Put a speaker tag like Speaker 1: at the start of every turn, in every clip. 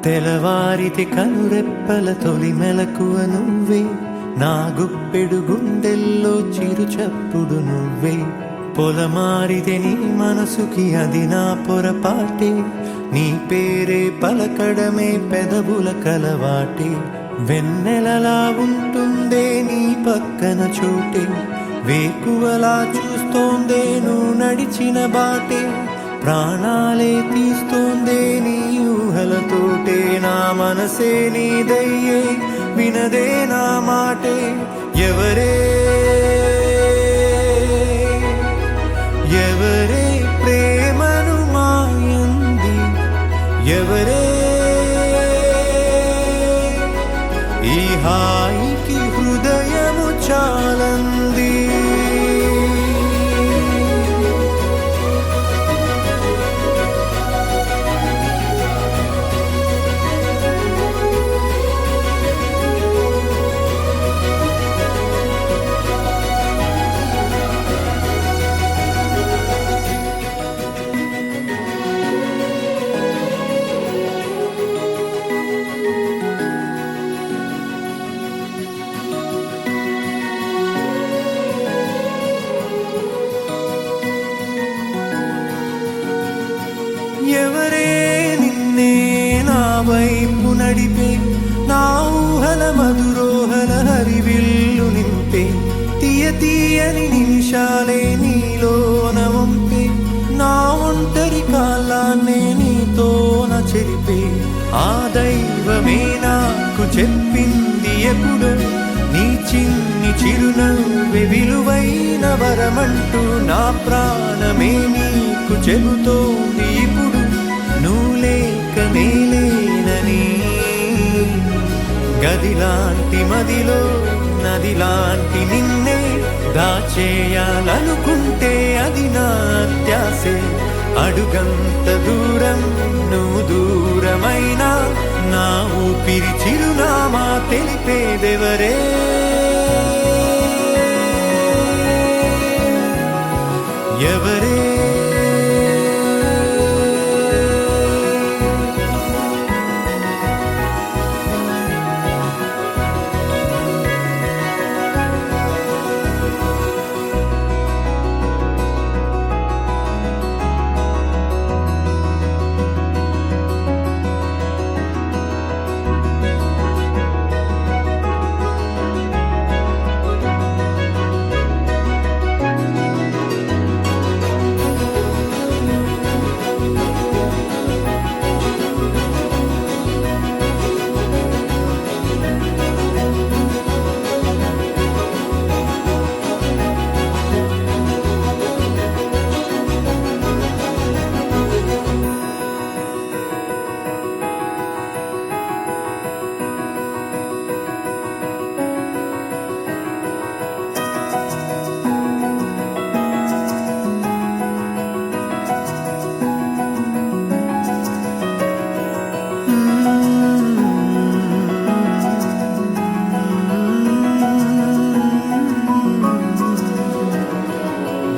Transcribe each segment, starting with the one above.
Speaker 1: తెలవారితే కనురెప్పల తొలి మెలకువ నువ్వే, నా గుప్పెడు గుండెల్లో చిరు చప్పుడు నువ్వే. పొలమారితే నీ మనసుకి అది నా పొరపాటే, నీ పేరే పలకడమే పెదవుల కలవాటే. వెన్నెలలా ఉంటుందే నీ పక్కన చోటే, వేకువలా చూస్తోందే నువ్వు నడిచిన బాటే. ప్రాణాలే తీస్తోందే నీ ఊహలతోటే, నా మనసే నీదయ్యే వినదే నా మాటే. ఎవరే ఎవరే ప్రేమను మాయంది, ఎవరే ఈ హాయికి హృదయము చాలంది. ఎవరే నిన్నే నా వైపు నడిపే, నా ఊహల మధురోహల హరివిల్లు నింపే. తీయ తీయని నిమిషాలే నీలోన వంపే, నా ఒంటరి కాలాన్నే నీతోన చెరిపే. ఆ దైవమే నాకు చెప్పింది ఎప్పుడో, నీ చిన్ని చిరునవ్వే విలువైన వరమంటూ. నా ప్రాణమే నీకు చెబుతోంది ఇప్పుడు, నువ్వు లేక నేలేనని. గదిలాంటి మదిలో నదిలాంటి నిన్నే దాచేయాలనుకుంటే అది నా అత్యాసే. అడుగంత దూరం నువ్వు దూరమైనా, నా ఊపిరి చిరునామా తెలిపేదెవరే. ఎవరే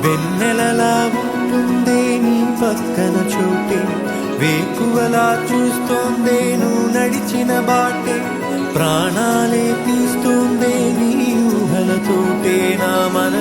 Speaker 1: వెన్నెలలా ఉంటుందే నీ పక్కన చోటే, వేకువలా చూస్తోందే నువ్వు నడిచిన బాటే. ప్రాణాలే